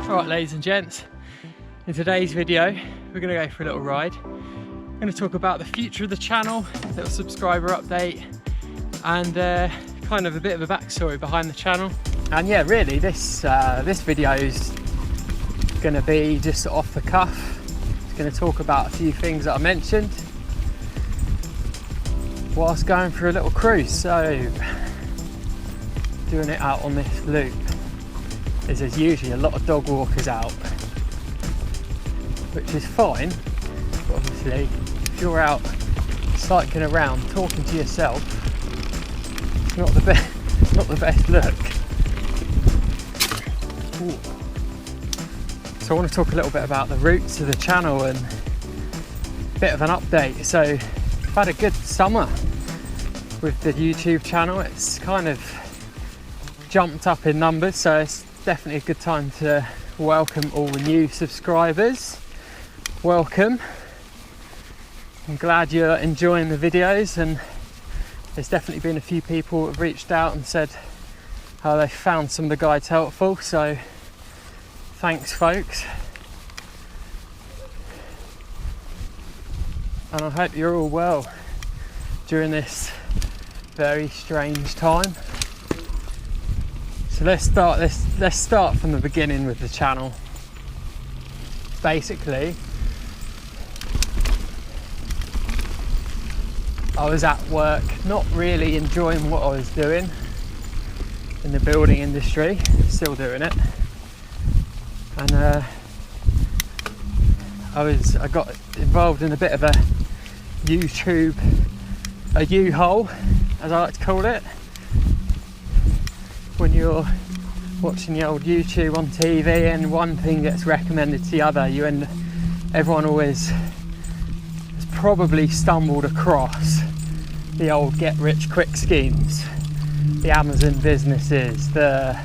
Alright ladies and gents, in today's video we're going to go for a little ride. I'm going to talk about the future of the channel, a little subscriber update, and kind of a bit of a backstory behind the channel. And yeah, really this video is going to be just off the cuff. It's going to talk about a few things that I mentioned whilst going for a little cruise. So doing it out on this loop, there's usually a lot of dog walkers out, which is fine, but obviously if you're out cycling around talking to yourself, it's not the best look. Ooh. So I want to talk a little bit about the roots of the channel and a bit of an update. So I've had a good summer with the YouTube channel. It's kind of jumped up in numbers, so it's definitely a good time to welcome all the new subscribers. Welcome. I'm glad you're enjoying the videos, and there's definitely been a few people who have reached out and said how they found some of the guides helpful, so thanks folks. And I hope you're all well during this very strange time. So let's start from the beginning with the channel. Basically, I was at work, not really enjoying what I was doing in the building industry, still doing it, and I got involved in a bit of a U-hole, as I like to call it. When you're watching the old YouTube on TV and one thing gets recommended to the other, everyone always has probably stumbled across the old get rich quick schemes, the Amazon businesses, the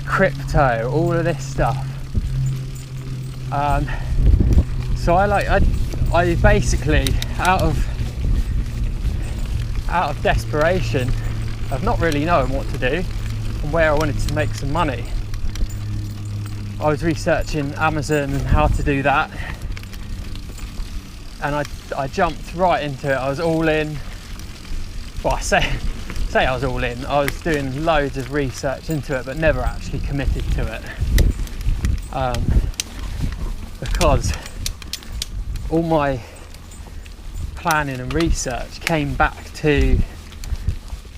crypto, all of this stuff. So I basically out of desperation of not really knowing what to do and where I wanted to make some money, I was researching Amazon and how to do that, and I jumped right into it. I was all in. Well, I say I was all in. I was doing loads of research into it, but never actually committed to it, because all my planning and research came back to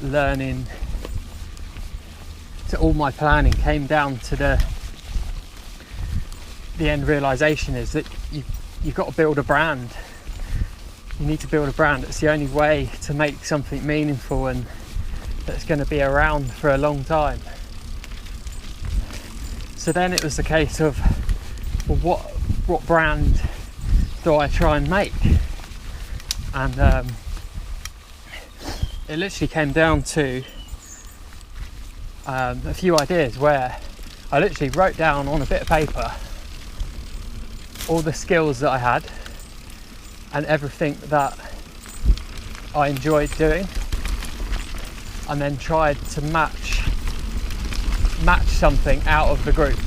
learning. So all my planning came down to the end realization is that you've got to build a brand. You need to build a brand. It's the only way to make something meaningful and that's going to be around for a long time. So then it was the case of, well, what brand do I try and make? And it literally came down to a few ideas where I literally wrote down on a bit of paper all the skills that I had and everything that I enjoyed doing, and then tried to match something out of the group,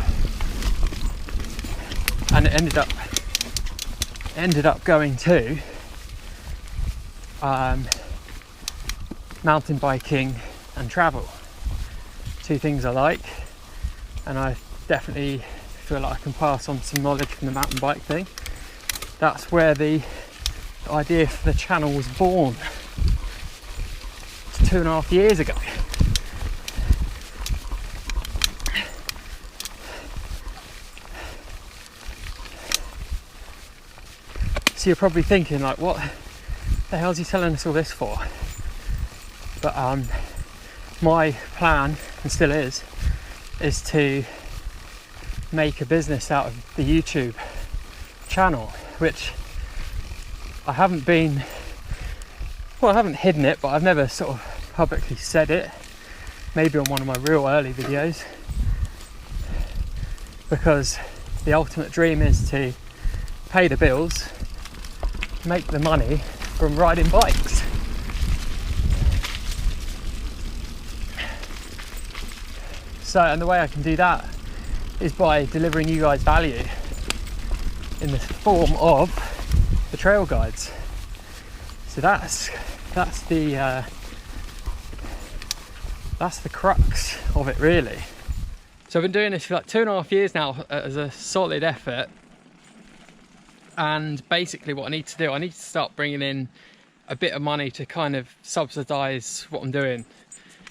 and it ended up going to mountain biking and travel. Two things I like, and I definitely feel like I can pass on some knowledge from the mountain bike thing. That's where the idea for the channel was born 2.5 years ago. So you're probably thinking, like, what the hell is he telling us all this for? But my plan, and still is to make a business out of the YouTube channel, which I haven't hidden it, but I've never sort of publicly said it. Maybe on one of my real early videos, because the ultimate dream is to pay the bills, make the money from riding bikes. So, and the way I can do that is by delivering you guys value in the form of the trail guides. So that's the crux of it, really. So I've been doing this for like 2.5 years now as a solid effort, and basically what I need to do, I need to start bringing in a bit of money to kind of subsidise what I'm doing,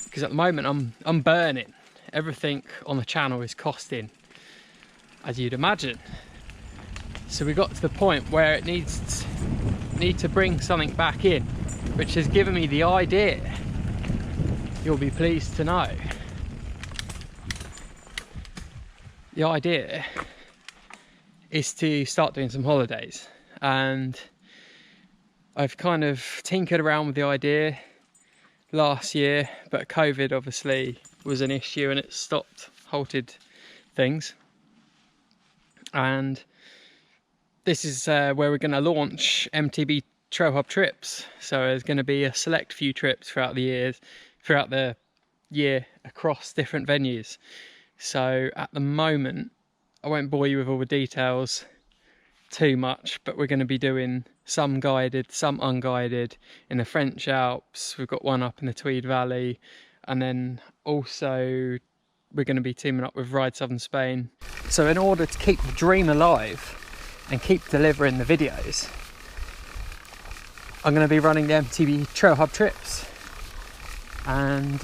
because at the moment I'm burning. Everything on the channel is costing, as you'd imagine. So we got to the point where it need to bring something back in, which has given me the idea, you'll be pleased to know. The idea is to start doing some holidays, and I've kind of tinkered around with the idea last year, but COVID obviously was an issue and it halted things. And this is where we're going to launch MTB Trail Hub trips. So there's going to be a select few trips throughout the year across different venues. So at the moment, I won't bore you with all the details too much, but we're going to be doing some guided, some unguided in the French Alps. We've got one up in the Tweed Valley, and then also we're going to be teaming up with Ride Southern Spain. So in order to keep the dream alive and keep delivering the videos, I'm going to be running the MTB Trail Hub trips, and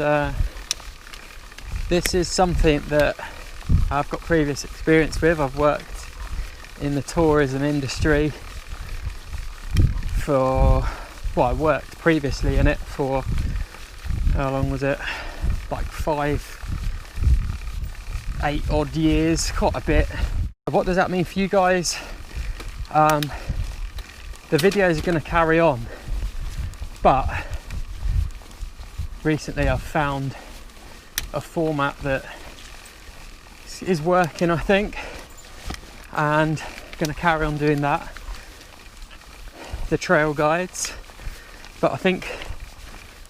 this is something that I've got previous experience with. I've worked in the tourism industry I worked previously in it for, how long was it? Like 8 odd years, quite a bit. What does that mean for you guys? The videos are going to carry on, but recently I've found a format that is working, I think, and I'm going to carry on doing that, the trail guides. But I think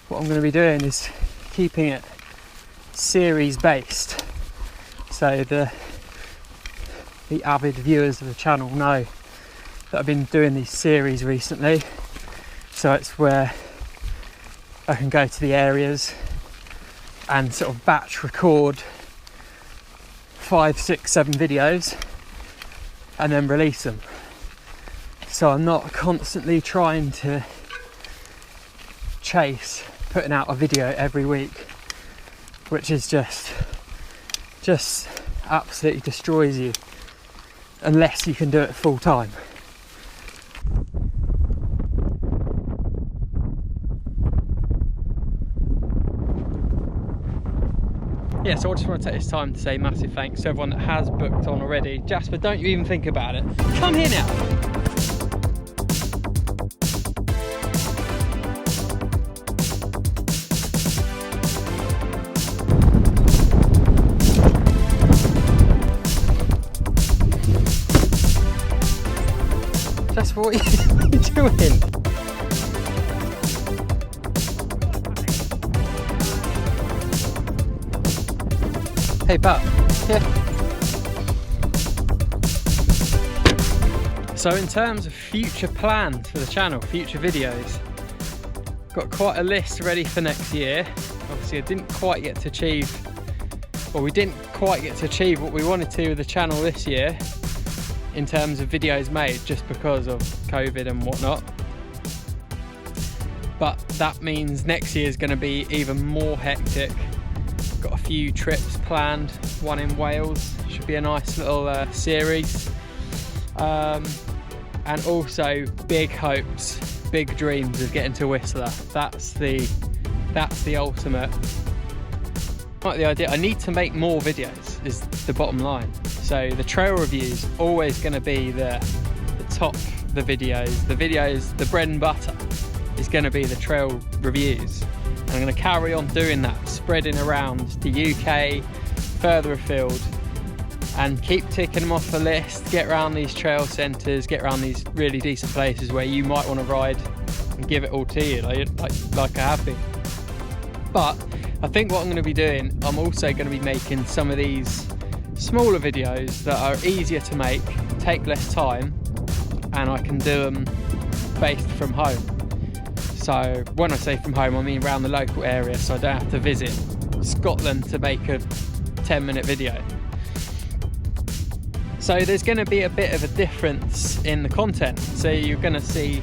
what I'm going to be doing is keeping it series based, so the avid viewers of the channel know that I've been doing these series recently. So it's where I can go to the areas and sort of batch record 5, 6, 7 videos and then release them. So I'm not constantly trying to chase putting out a video every week, which is just absolutely destroys you unless you can do it full time. Yeah, so I just want to take this time to say massive thanks to everyone that has booked on already. Jasper, don't you even think about it. Come here now. Jasper, what are you doing? Hey pal, here. So in terms of future plans for the channel, future videos, got quite a list ready for next year. Obviously I didn't quite get to achieve, or we didn't quite get to achieve what we wanted to with the channel this year in terms of videos made, just because of COVID and whatnot. But that means next year is going to be even more hectic. Got a few trips planned, one in Wales, should be a nice little series, and also big hopes, big dreams of getting to Whistler. That's the ultimate. Like the idea, I need to make more videos is the bottom line. So the trail reviews always going to be the top, the videos, the bread and butter is going to be the trail reviews. And I'm going to carry on doing that, spreading around the UK, further afield, and keep ticking them off the list, get around these trail centres, get around these really decent places where you might want to ride and give it all to you, like I have been. But I think what I'm going to be doing, I'm also going to be making some of these smaller videos that are easier to make, take less time, and I can do them based from home. So when I say from home, I mean around the local area, so I don't have to visit Scotland to make a 10-minute video. So there's going to be a bit of a difference in the content. So you're going to see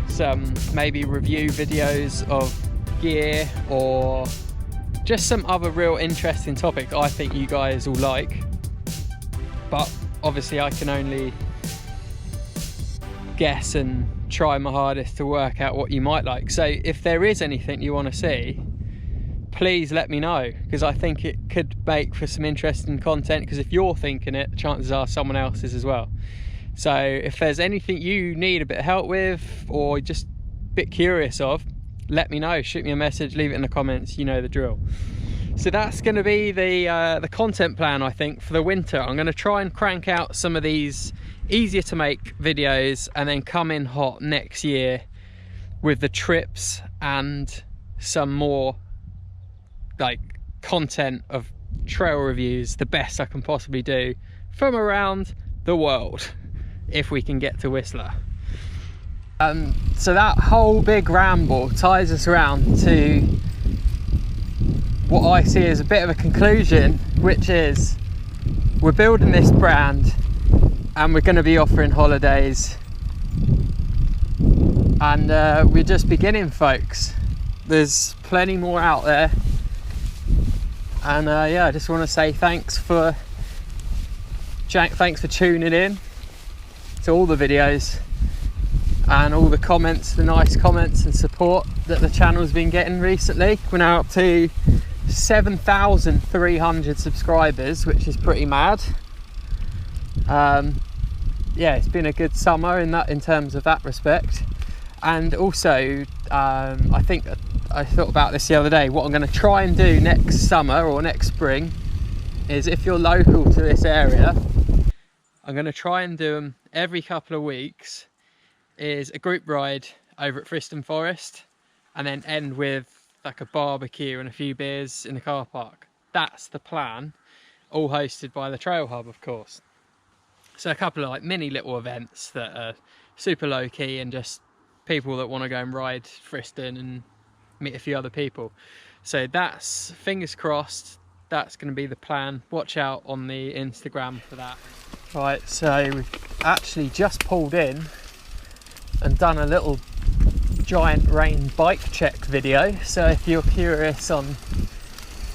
some maybe review videos of gear, or just some other real interesting topics I think you guys will like. But obviously I can only guess and try my hardest to work out what you might like. So if there is anything you want to see, please let me know, because I think it could make for some interesting content, because if you're thinking it, chances are someone else is as well. So if there's anything you need a bit of help with, or just a bit curious of, let me know. Shoot me a message, leave it in the comments, you know the drill. So that's going to be the content plan, I think, for the winter. I'm going to try and crank out some of these easier to make videos, and then come in hot next year with the trips and some more like content of trail reviews, the best I can possibly do from around the world, if we can get to Whistler. So that whole big ramble ties us around to what I see as a bit of a conclusion, which is we're building this brand and we're going to be offering holidays, and we're just beginning, folks. There's plenty more out there. And yeah, I just want to say thanks for tuning in to all the videos and all the comments, the nice comments and support that the channel's been getting recently. We're now up to 7,300 subscribers, which is pretty mad. Yeah, it's been a good summer in terms of that respect. And also I think I thought about this the other day. What I'm going to try and do next summer or next spring is, if you're local to this area, I'm going to try and do them every couple of weeks, is a group ride over at Friston Forest, and then end with like a barbecue and a few beers in the car park. That's the plan, all hosted by the Trail Hub, of course. So a couple of like mini little events that are super low key, and just people that want to go and ride Friston and meet a few other people. So that's, fingers crossed, that's going to be the plan. Watch out on the Instagram for that. Right, so we've actually just pulled in and done a little Giant Rain bike check video. So if you're curious on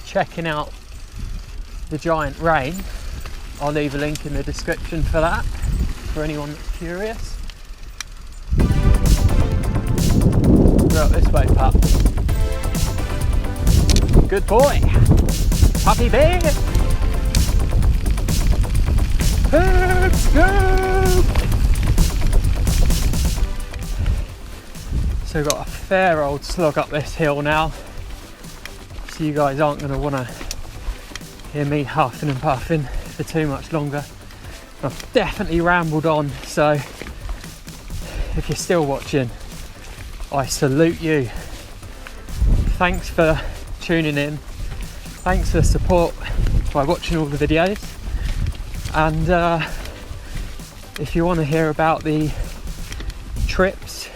checking out the Giant Rain, I'll leave a link in the description for that, for anyone that's curious. Go up this way, pup. Good boy. Puppy bear. Let's go. So we've got a fair old slog up this hill now. So you guys aren't going to want to hear me huffing and puffing for too much longer. I've definitely rambled on, so if you're still watching, I salute you. Thanks for tuning in. Thanks for the support by watching all the videos. And if you want to hear about the trips,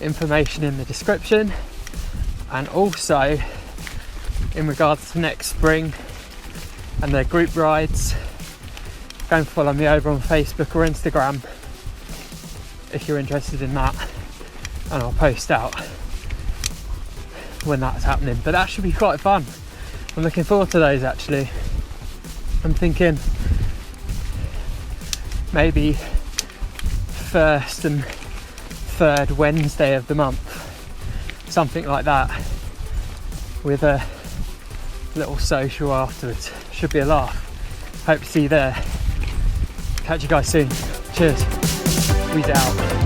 information in the description. And also in regards to next spring and their group rides, go and follow me over on Facebook or Instagram if you're interested in that, and I'll post out when that's happening. But that should be quite fun. I'm looking forward to those actually. I'm thinking maybe first and third Wednesday of the month, something like that, with a little social afterwards. Should be a laugh. Hope to see you there. Catch you guys soon. Cheers. Peace out.